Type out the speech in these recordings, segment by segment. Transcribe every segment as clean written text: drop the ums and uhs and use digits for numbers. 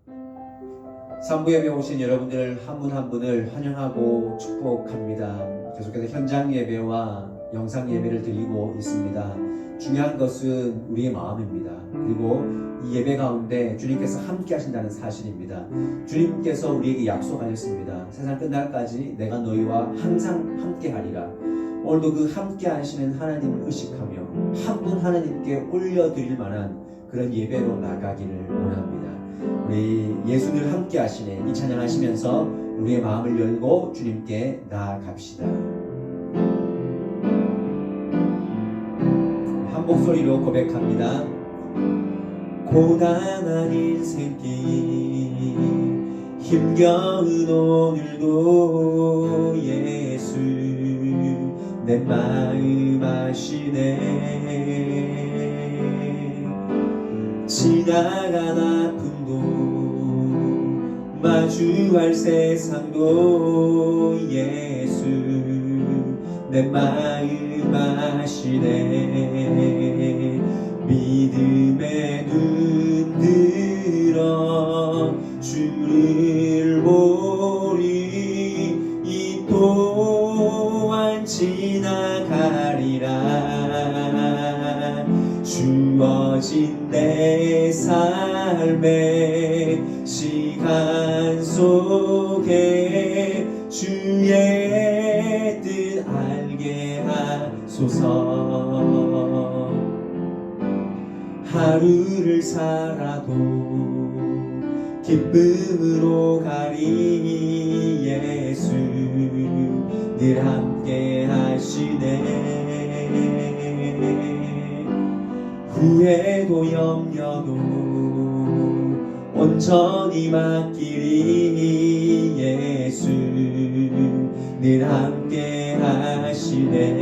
산부 예배 오신 여러분들 한 분 한 분을 환영하고 축복합니다. 계속해서 현장 예배와 영상 예배를 드리고 있습니다. 중요한 것은 우리의 마음입니다. 그리고 이 예배 가운데 주님께서 함께 하신다는 사실입니다. 주님께서 우리에게 약속하셨습니다. 세상 끝날까지 내가 너희와 항상 함께 하리라. 오늘도 그 함께 하시는 하나님을 의식하며 한 분 하나님께 올려드릴 만한 그런 예배로 나가기를 원합니다. 우리 예수를 함께 하시네 이 찬양 하시면서 우리의 마음을 열고 주님께 나아갑시다. 한 목소리로 고백합니다. 고단한 인생길 힘겨운 오늘도 예수 내 마음 아시네. 지나간 아픔도 마주할 세상도 예수 내 마음 아시네. 믿음의 눈 들어 주를 보리 이 또한 지나가리라. 주어진 내 삶의 시간 속에 주의 뜻 알게 하소서. 하루를 살아도 기쁨으로 가리 예수 늘 함께 하시네. 후회도 염려도 온전히 맡기리 예수 늘 함께 하시네.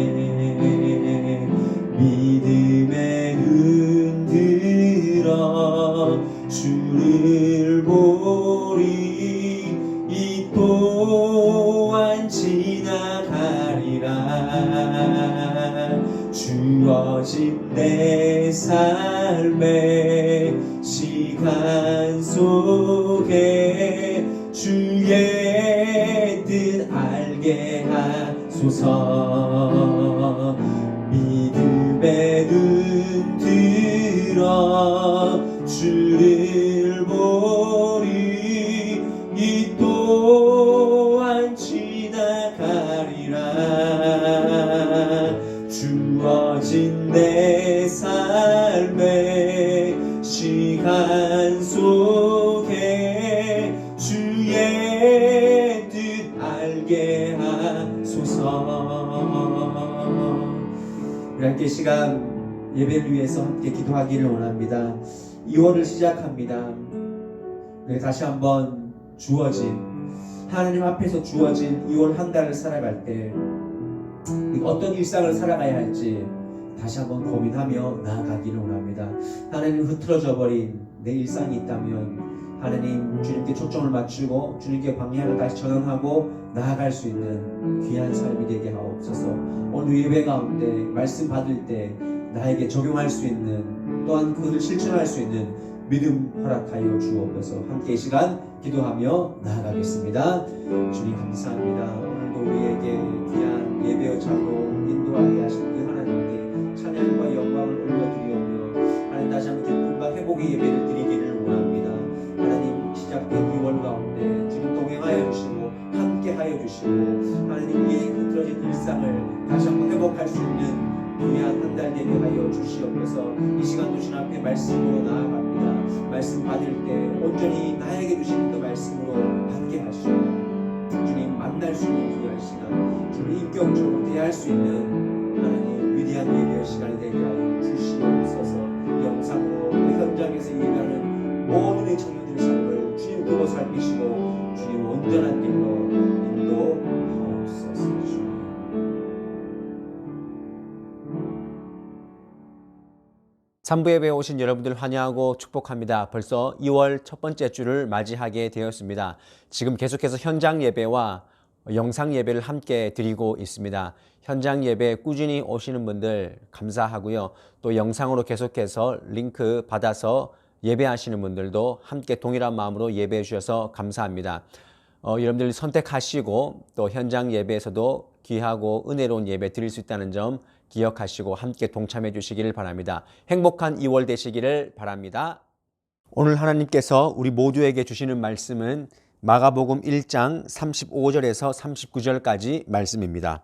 믿음의 눈 들어 주를 보리 이 또한 지나가리라. 주어진 내 삶의 시간 속에 주의 뜻 알게 하소서. 믿음의 눈 들어 주를 보리 이 또한 지나가리라. 주어진 내 삶의 시간 속에 주의 뜻 알게 하소서. 우리 함께 시간 예배를 위해서 함께 기도하기를 원합니다. 2월을 시작합니다. 다시 한번 주어진 하나님 앞에서 주어진 2월 한 달을 살아갈 때 어떤 일상을 살아가야 할지 다시 한번 고민하며 나아가기를 원합니다. 하나님 흐트러져 버린 내 일상이 있다면 하나님 주님께 초점을 맞추고 주님께 방향을 다시 전환하고 나아갈 수 있는 귀한 삶이 되게 하옵소서. 오늘 예배 가운데 말씀 받을 때 나에게 적용할 수 있는 또한 그것을 실천할 수 있는 믿음 허락하여 주옵소서. 함께 이 시간 기도하며 나아가겠습니다. 주님 감사합니다. 오늘도 우리에게 귀한 예배의 장로 인도하게 하신 그 하나님께 찬양과 영광을 올려드리오며 하나님 다시 한번 기쁨과 회복의 예배를 드리기를 원합니다. 하나님 시작된 2월 가운데 주님 동행하여 주시고 함께하여 주시고 하나님 이 흐트러진 일상을 다시 한번 회복할 수 있는 귀한 한 달 되게 하여 주시옵소서. 이 시간도 주님 앞에 말씀으로 나아갑니다. 말씀 받을 때 온전히 나에게 주신 그 말씀으로 받게 하시고 주님 만날 수 있는 귀한 시간, 주님 인격적으로 대할 수 있는 하나님 위대한 예배의 시간이 되게 하여 주시옵소서. 영상으로 그 현장에서 예배하는 모든 청년들의 삶을 주님 두고 살피시고 주님 온전한 길로 인도하옵소서. 산부예배에 오신 여러분들 환영하고 축복합니다. 벌써 2월 첫 번째 주를 맞이하게 되었습니다. 지금 계속해서 현장 예배와 영상 예배를 함께 드리고 있습니다. 현장 예배 꾸준히 오시는 분들 감사하고요. 또 영상으로 계속해서 링크 받아서 예배하시는 분들도 함께 동일한 마음으로 예배해 주셔서 감사합니다. 여러분들 선택하시고 또 현장 예배에서도 귀하고 은혜로운 예배 드릴 수 있다는 점 기억하시고 함께 동참해 주시기를 바랍니다. 행복한 2월 되시기를 바랍니다. 오늘 하나님께서 우리 모두에게 주시는 말씀은 마가복음 1장 35절에서 39절까지 말씀입니다.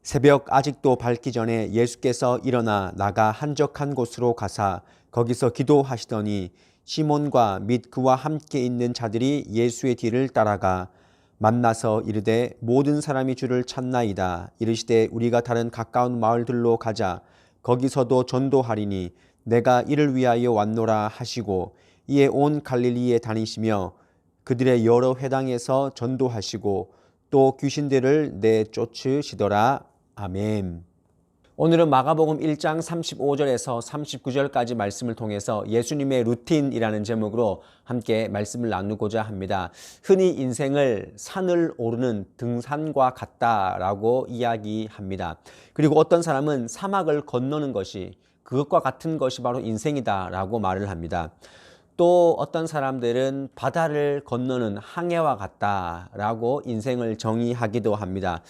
새벽 아직도 밝기 전에 예수께서 일어나 나가 한적한 곳으로 가사 거기서 기도하시더니 시몬과 및 그와 함께 있는 자들이 예수의 뒤를 따라가 만나서 이르되 모든 사람이 주를 찾나이다. 이르시되 우리가 다른 가까운 마을들로 가자. 거기서도 전도하리니 내가 이를 위하여 왔노라 하시고 이에 온 갈릴리에 다니시며 그들의 여러 회당에서 전도하시고 또 귀신들을 내쫓으시더라. 아멘. 오늘은 마가복음 1장 35절에서 39절까지 말씀을 통해서 예수님의 루틴이라는 제목으로 함께 말씀을 나누고자 합니다. 흔히 인생을 산을 오르는 등산과 같다라고 이야기합니다. 그리고 어떤 사람은 사막을 건너는 것이 그것과 같은 것이 바로 인생이다라고 말을 합니다. 또 어떤 사람들은 바다를 건너는 항해와 같다라고 인생을 정의하기도 합니다.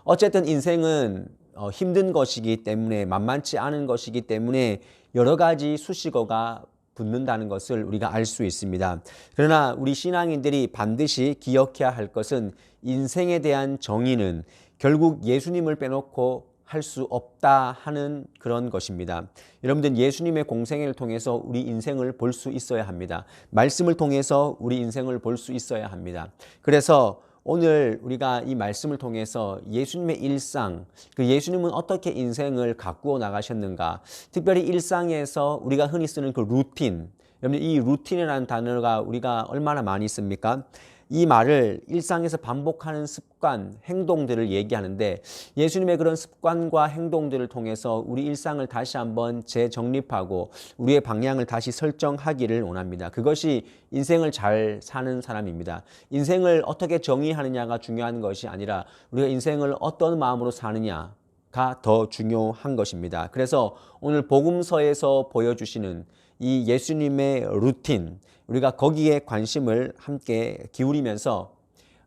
어쨌든 인생은 힘든 것이기 때문에 만만치 않은 것이기 때문에 여러 가지 수식어가 붙는다는 것을 우리가 알 수 있습니다. 그러나 우리 신앙인들이 반드시 기억해야 할 것은 인생에 대한 정의는 결국 예수님을 빼놓고 할 수 없다 하는 그런 것입니다. 여러분들 예수님의 공생애를 통해서 우리 인생을 볼 수 있어야 합니다. 말씀을 통해서 우리 인생을 볼 수 있어야 합니다. 그래서 오늘 우리가 이 말씀을 통해서 예수님의 일상, 그 예수님은 어떻게 인생을 가꾸어 나가셨는가, 특별히 일상에서 우리가 흔히 쓰는 그 루틴, 여러분 이 루틴이라는 단어가 우리가 얼마나 많이 씁니까? 이 말을 일상에서 반복하는 습관, 행동들을 얘기하는데 예수님의 그런 습관과 행동들을 통해서 우리 일상을 다시 한번 재정립하고 우리의 방향을 다시 설정하기를 원합니다. 그것이 인생을 잘 사는 사람입니다. 인생을 어떻게 정의하느냐가 중요한 것이 아니라 우리가 인생을 어떤 마음으로 사느냐가 더 중요한 것입니다. 그래서 오늘 복음서에서 보여주시는 이 예수님의 루틴, 우리가 거기에 관심을 함께 기울이면서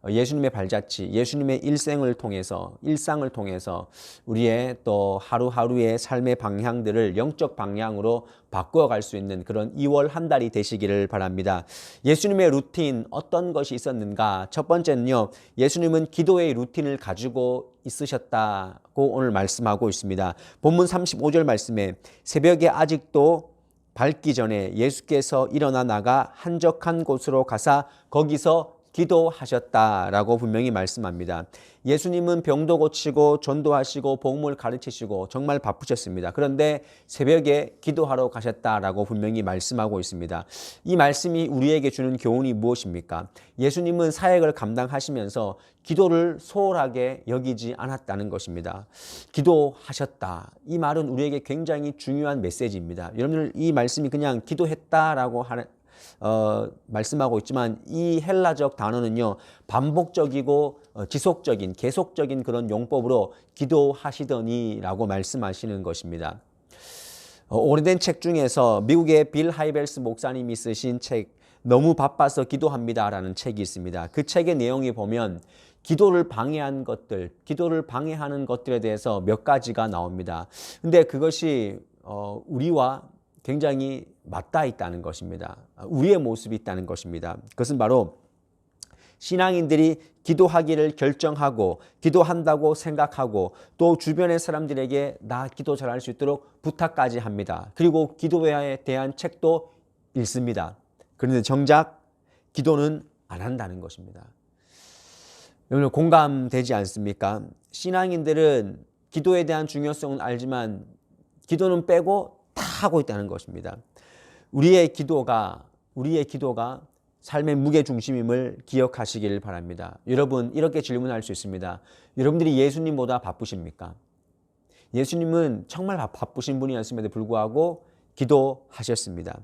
예수님의 발자취, 예수님의 일상을 통해서 우리의 또 하루하루의 삶의 방향들을 영적 방향으로 바꾸어갈 수 있는 그런 2월 한 달이 되시기를 바랍니다. 예수님의 루틴 어떤 것이 있었는가? 첫 번째는요, 예수님은 기도의 루틴을 가지고 있으셨다고 오늘 말씀하고 있습니다. 본문 35절 말씀에 새벽에 아직도 밝기 전에 예수께서 일어나 나가 한적한 곳으로 가사 거기서 기도하셨다라고 분명히 말씀합니다. 예수님은 병도 고치고 전도하시고 복음을 가르치시고 정말 바쁘셨습니다. 그런데 새벽에 기도하러 가셨다라고 분명히 말씀하고 있습니다. 이 말씀이 우리에게 주는 교훈이 무엇입니까? 예수님은 사역을 감당하시면서 기도를 소홀하게 여기지 않았다는 것입니다. 기도하셨다. 이 말은 우리에게 굉장히 중요한 메시지입니다. 여러분들 이 말씀이 그냥 기도했다라고 말씀하고 있지만 이 헬라적 단어는요, 반복적이고 지속적인 계속적인 그런 용법으로 기도하시더니라고 말씀하시는 것입니다. 오래된 책 중에서 미국의 빌 하이벨스 목사님이 쓰신 책 너무 바빠서 기도합니다라는 책이 있습니다. 그 책의 내용이 보면 기도를 방해한 것들, 기도를 방해하는 것들에 대해서 몇 가지가 나옵니다. 근데 그것이 우리와 굉장히 맞닿아 있다는 것입니다. 우리의 모습이 있다는 것입니다. 그것은 바로 신앙인들이 기도하기를 결정하고 기도한다고 생각하고 또 주변의 사람들에게 나 기도 잘할 수 있도록 부탁까지 합니다. 그리고 기도에 대한 책도 읽습니다. 그런데 정작 기도는 안 한다는 것입니다. 여러분 공감되지 않습니까? 신앙인들은 기도에 대한 중요성은 알지만 기도는 빼고 다 하고 있다는 것입니다. 우리의 기도가 삶의 무게중심임을 기억하시길 바랍니다. 여러분 이렇게 질문할 수 있습니다. 여러분들이 예수님보다 바쁘십니까? 예수님은 정말 바쁘신 분이었음에도 불구하고 기도하셨습니다.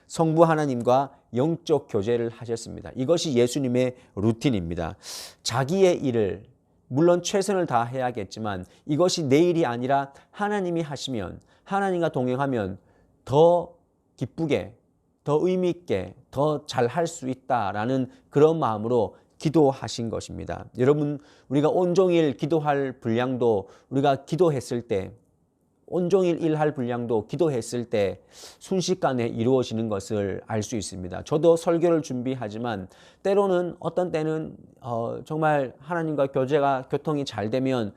성부 하나님과 영적 교제를 하셨습니다. 이것이 예수님의 루틴입니다. 자기의 일을 물론 최선을 다해야겠지만 이것이 내 일이 아니라 하나님이 하시면 하나님과 동행하면 더 기쁘게 더 의미 있게 더 잘할 수 있다라는 그런 마음으로 기도하신 것입니다. 여러분, 우리가 온종일 기도할 분량도 우리가 기도했을 때, 온종일 일할 분량도 기도했을 때 순식간에 이루어지는 것을 알 수 있습니다. 저도 설교를 준비하지만 때로는 어떤 때는 정말 하나님과 교통이 잘 되면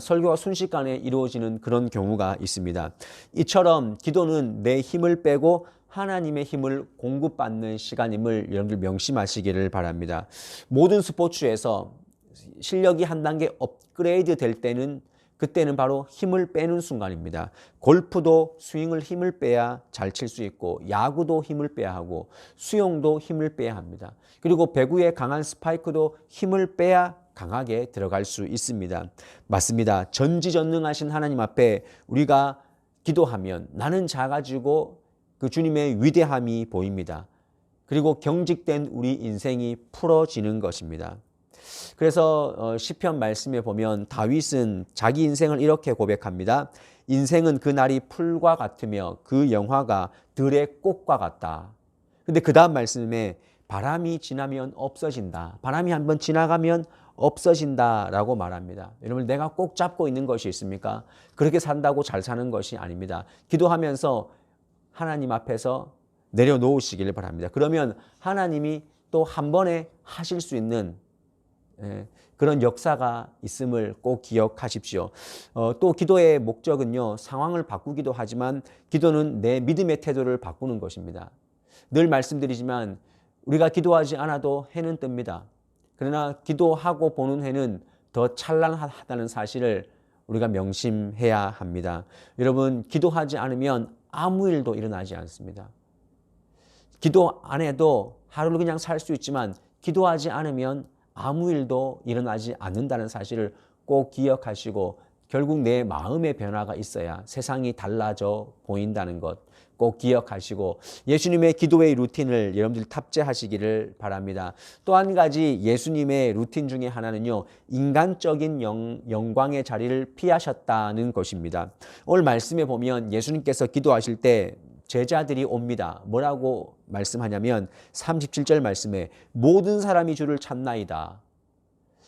설교가 순식간에 이루어지는 그런 경우가 있습니다. 이처럼 기도는 내 힘을 빼고 하나님의 힘을 공급받는 시간임을 여러분들 명심하시기를 바랍니다. 모든 스포츠에서 실력이 한 단계 업그레이드 될 때는 그때는 바로 힘을 빼는 순간입니다. 골프도 스윙을 힘을 빼야 잘 칠 수 있고, 야구도 힘을 빼야 하고, 수영도 힘을 빼야 합니다. 그리고 배구의 강한 스파이크도 힘을 빼야 강하게 들어갈 수 있습니다. 맞습니다. 전지전능하신 하나님 앞에 우리가 기도하면 나는 작아지고 그 주님의 위대함이 보입니다. 그리고 경직된 우리 인생이 풀어지는 것입니다. 그래서 시편 말씀에 보면 다윗은 자기 인생을 이렇게 고백합니다. 인생은 그날이 풀과 같으며 그 영화가 들의 꽃과 같다. 근데 그 다음 말씀에 바람이 지나면 없어진다. 바람이 한번 지나가면 없어진다라고 말합니다. 여러분, 내가 꼭 잡고 있는 것이 있습니까? 그렇게 산다고 잘 사는 것이 아닙니다. 기도하면서 하나님 앞에서 내려놓으시기를 바랍니다. 그러면 하나님이 또 한 번에 하실 수 있는 그런 역사가 있음을 꼭 기억하십시오. 또 기도의 목적은요, 상황을 바꾸기도 하지만 기도는 내 믿음의 태도를 바꾸는 것입니다. 늘 말씀드리지만 우리가 기도하지 않아도 해는 뜹니다. 그러나 기도하고 보는 해는 더 찬란하다는 사실을 우리가 명심해야 합니다. 여러분, 기도하지 않으면 아무 일도 일어나지 않습니다. 기도 안 해도 하루를 그냥 살 수 있지만 기도하지 않으면 아무 일도 일어나지 않는다는 사실을 꼭 기억하시고, 결국 내 마음의 변화가 있어야 세상이 달라져 보인다는 것 꼭 기억하시고, 예수님의 기도의 루틴을 여러분들 탑재하시기를 바랍니다. 또 한 가지 예수님의 루틴 중에 하나는요, 인간적인 영광의 자리를 피하셨다는 것입니다. 오늘 말씀에 보면 예수님께서 기도하실 때 제자들이 옵니다. 뭐라고 말씀하냐면 37절 말씀에 모든 사람이 주를 찾나이다.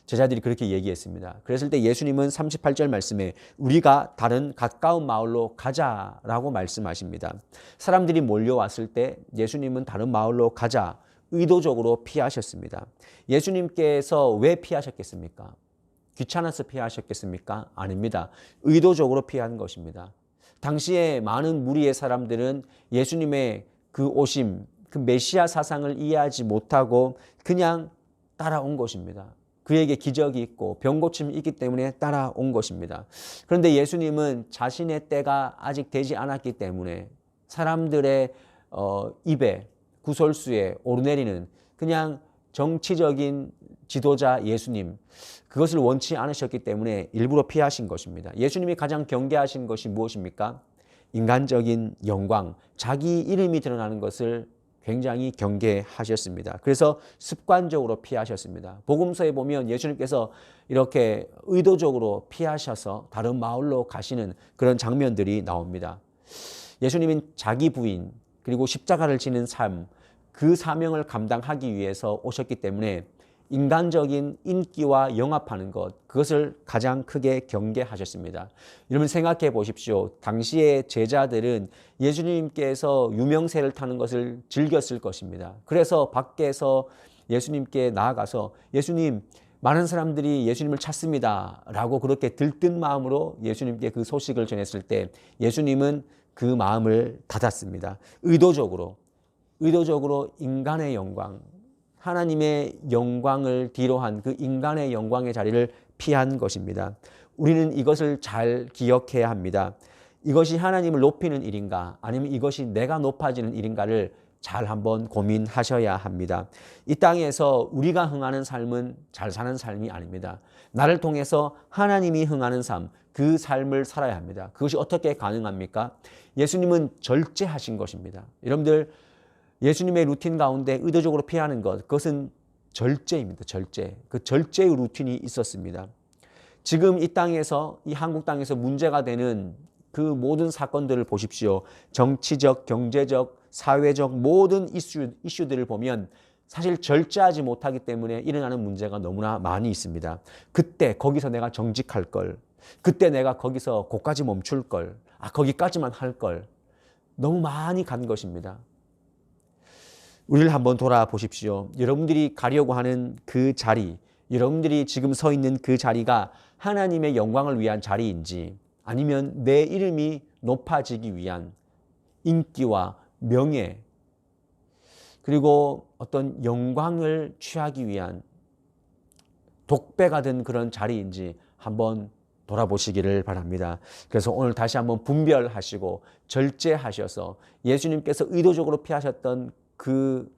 제자들이 그렇게 얘기했습니다. 그랬을 때 예수님은 38절 말씀에 우리가 다른 가까운 마을로 가자라고 말씀하십니다. 사람들이 몰려왔을 때 예수님은 다른 마을로 가자 의도적으로 피하셨습니다. 예수님께서 왜 피하셨겠습니까? 귀찮아서 피하셨겠습니까? 아닙니다. 의도적으로 피한 것입니다. 당시에 많은 무리의 사람들은 예수님의 그 오심, 그 메시아 사상을 이해하지 못하고 그냥 따라온 것입니다. 그에게 기적이 있고 병고침이 있기 때문에 따라온 것입니다. 그런데 예수님은 자신의 때가 아직 되지 않았기 때문에 사람들의 입에 구설수에 오르내리는 그냥 정치적인 지도자 예수님, 그것을 원치 않으셨기 때문에 일부러 피하신 것입니다. 예수님이 가장 경계하신 것이 무엇입니까? 인간적인 영광, 자기 이름이 드러나는 것을 굉장히 경계하셨습니다. 그래서 습관적으로 피하셨습니다. 복음서에 보면 예수님께서 이렇게 의도적으로 피하셔서 다른 마을로 가시는 그런 장면들이 나옵니다. 예수님은 자기 부인 그리고 십자가를 지는 삶, 그 사명을 감당하기 위해서 오셨기 때문에 인간적인 인기와 영합하는 것, 그것을 가장 크게 경계하셨습니다. 여러분 생각해 보십시오. 당시의 제자들은 예수님께서 유명세를 타는 것을 즐겼을 것입니다. 그래서 밖에서 예수님께 나아가서 예수님, 많은 사람들이 예수님을 찾습니다 라고 그렇게 들뜬 마음으로 예수님께 그 소식을 전했을 때 예수님은 그 마음을 닫았습니다. 의도적으로 인간의 영광, 하나님의 영광을 뒤로한 그 인간의 영광의 자리를 피한 것입니다. 우리는 이것을 잘 기억해야 합니다. 이것이 하나님을 높이는 일인가 아니면 이것이 내가 높아지는 일인가를 잘 한번 고민하셔야 합니다. 이 땅에서 우리가 흥하는 삶은 잘 사는 삶이 아닙니다. 나를 통해서 하나님이 흥하는 삶, 그 삶을 살아야 합니다. 그것이 어떻게 가능합니까? 예수님은 절제하신 것입니다. 여러분들 예수님의 루틴 가운데 의도적으로 피하는 것, 그것은 절제입니다. 절제. 그 절제의 루틴이 있었습니다. 지금 이 땅에서, 이 한국 땅에서 문제가 되는 그 모든 사건들을 보십시오. 정치적, 경제적, 사회적 모든 이슈들을 보면 사실 절제하지 못하기 때문에 일어나는 문제가 너무나 많이 있습니다. 그때 거기서 내가 정직할 걸, 그때 내가 거기서 거기까지 멈출 걸, 거기까지만 할 걸, 너무 많이 간 것입니다. 우리를 한번 돌아보십시오. 여러분들이 가려고 하는 그 자리, 여러분들이 지금 서 있는 그 자리가 하나님의 영광을 위한 자리인지 아니면 내 이름이 높아지기 위한 인기와 명예 그리고 어떤 영광을 취하기 위한 독배가 된 그런 자리인지 한번 돌아보시기를 바랍니다. 그래서 오늘 다시 한번 분별하시고 절제하셔서 예수님께서 의도적으로 피하셨던 그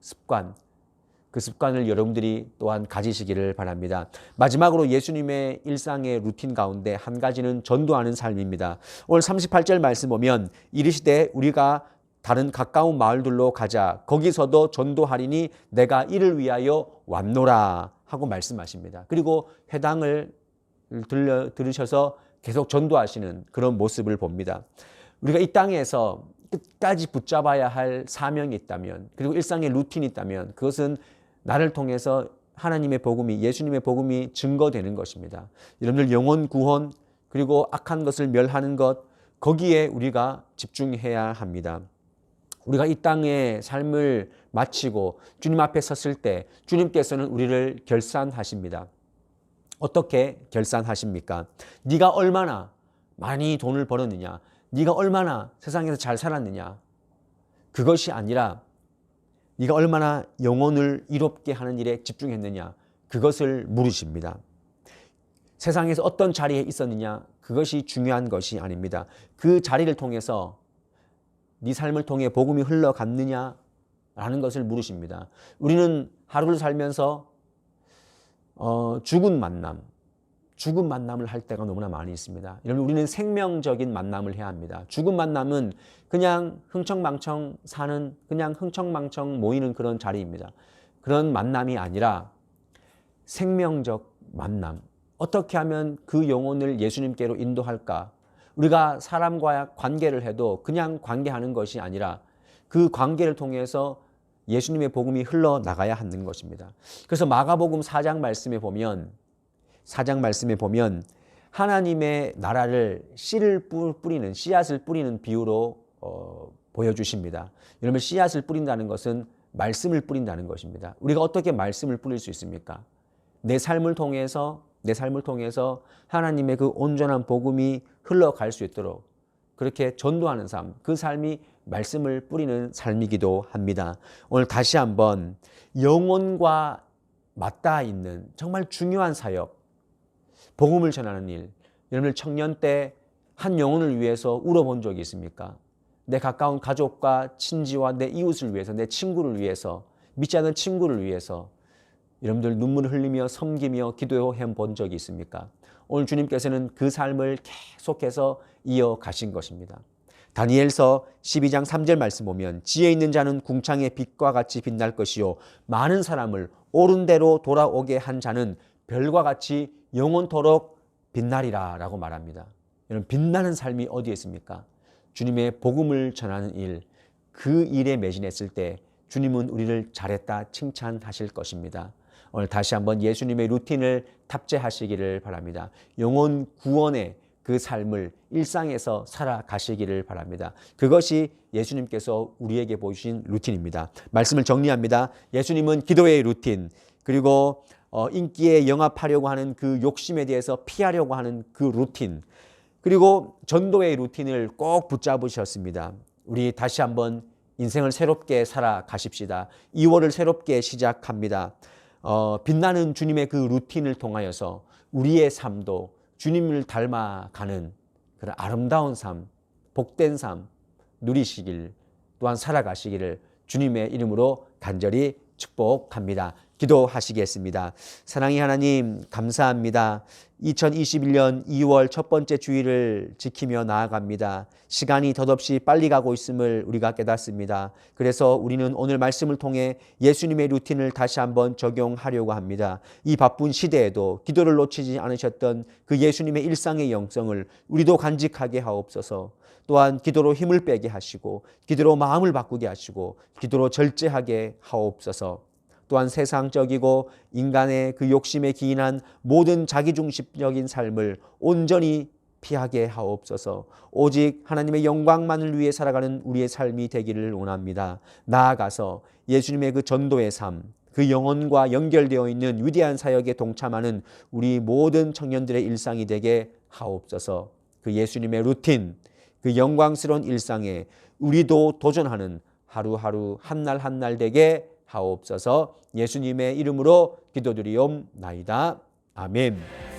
습관을 여러분들이 또한 가지시기를 바랍니다. 마지막으로 예수님의 일상의 루틴 가운데 한 가지는 전도하는 삶입니다. 오늘 38절 말씀 보면 이르시되 우리가 다른 가까운 마을들로 가자. 거기서도 전도하리니 내가 이를 위하여 왔노라 하고 말씀하십니다. 그리고 회당을 들으셔서 계속 전도하시는 그런 모습을 봅니다. 우리가 이 땅에서 끝까지 붙잡아야 할 사명이 있다면, 그리고 일상의 루틴이 있다면 그것은 나를 통해서 하나님의 복음이, 예수님의 복음이 증거되는 것입니다. 여러분들 영혼 구원 그리고 악한 것을 멸하는 것, 거기에 우리가 집중해야 합니다. 우리가 이 땅의 삶을 마치고 주님 앞에 섰을 때 주님께서는 우리를 결산하십니다. 어떻게 결산하십니까? 네가 얼마나 많이 돈을 벌었느냐, 네가 얼마나 세상에서 잘 살았느냐, 그것이 아니라 네가 얼마나 영혼을 이롭게 하는 일에 집중했느냐, 그것을 물으십니다. 세상에서 어떤 자리에 있었느냐, 그것이 중요한 것이 아닙니다. 그 자리를 통해서 네 삶을 통해 복음이 흘러갔느냐라는 것을 물으십니다. 우리는 하루를 살면서 죽은 만남을 할 때가 너무나 많이 있습니다. 여러분, 우리는 생명적인 만남을 해야 합니다. 죽은 만남은 그냥 흥청망청 사는, 그냥 흥청망청 모이는 그런 자리입니다. 그런 만남이 아니라 생명적 만남. 어떻게 하면 그 영혼을 예수님께로 인도할까? 우리가 사람과 관계를 해도 그냥 관계하는 것이 아니라 그 관계를 통해서 예수님의 복음이 흘러나가야 하는 것입니다. 그래서 마가복음 4장 말씀에 보면 하나님의 나라를 씨를 뿌리는, 씨앗을 뿌리는 비유로 보여주십니다. 여러분, 씨앗을 뿌린다는 것은 말씀을 뿌린다는 것입니다. 우리가 어떻게 말씀을 뿌릴 수 있습니까? 내 삶을 통해서 하나님의 그 온전한 복음이 흘러갈 수 있도록 그렇게 전도하는 삶, 그 삶이 말씀을 뿌리는 삶이기도 합니다. 오늘 다시 한번 영혼과 맞닿아 있는 정말 중요한 사역, 복음을 전하는 일. 여러분들 청년 때 한 영혼을 위해서 울어본 적이 있습니까? 내 가까운 가족과 친지와 내 이웃을 위해서, 내 친구를 위해서, 믿지 않는 친구를 위해서 여러분들 눈물을 흘리며 섬기며 기도해 본 적이 있습니까? 오늘 주님께서는 그 삶을 계속해서 이어가신 것입니다. 다니엘서 12장 3절 말씀 보면 지혜 있는 자는 궁창의 빛과 같이 빛날 것이요 많은 사람을 옳은 대로 돌아오게 한 자는 별과 같이 영원토록 빛나리라 라고 말합니다. 여러분, 빛나는 삶이 어디에 있습니까? 주님의 복음을 전하는 일, 그 일에 매진했을 때 주님은 우리를 잘했다 칭찬하실 것입니다. 오늘 다시 한번 예수님의 루틴을 탑재하시기를 바랍니다. 영혼 구원의 그 삶을 일상에서 살아가시기를 바랍니다. 그것이 예수님께서 우리에게 보여주신 루틴입니다. 말씀을 정리합니다. 예수님은 기도의 루틴, 그리고 인기에 영합하려고 하는 그 욕심에 대해서 피하려고 하는 그 루틴, 그리고 전도의 루틴을 꼭 붙잡으셨습니다. 우리 다시 한번 인생을 새롭게 살아가십시다. 2월을 새롭게 시작합니다. 빛나는 주님의 그 루틴을 통하여서 우리의 삶도 주님을 닮아가는 그런 아름다운 삶, 복된 삶 누리시길, 또한 살아가시기를 주님의 이름으로 간절히 축복합니다. 기도하시겠습니다. 사랑의 하나님, 감사합니다. 2021년 2월 첫 번째 주일을 지키며 나아갑니다. 시간이 덧없이 빨리 가고 있음을 우리가 깨닫습니다. 그래서 우리는 오늘 말씀을 통해 예수님의 루틴을 다시 한번 적용하려고 합니다. 이 바쁜 시대에도 기도를 놓치지 않으셨던 그 예수님의 일상의 영성을 우리도 간직하게 하옵소서. 또한 기도로 힘을 빼게 하시고 기도로 마음을 바꾸게 하시고 기도로 절제하게 하옵소서. 또한 세상적이고 인간의 그 욕심에 기인한 모든 자기중심적인 삶을 온전히 피하게 하옵소서. 오직 하나님의 영광만을 위해 살아가는 우리의 삶이 되기를 원합니다. 나아가서 예수님의 그 전도의 삶, 그 영혼과 연결되어 있는 위대한 사역에 동참하는 우리 모든 청년들의 일상이 되게 하옵소서. 그 예수님의 루틴, 그 영광스러운 일상에 우리도 도전하는 하루하루 한날 한날 되게 하옵소서. 예수님의 이름으로 기도드리옵나이다. 아멘.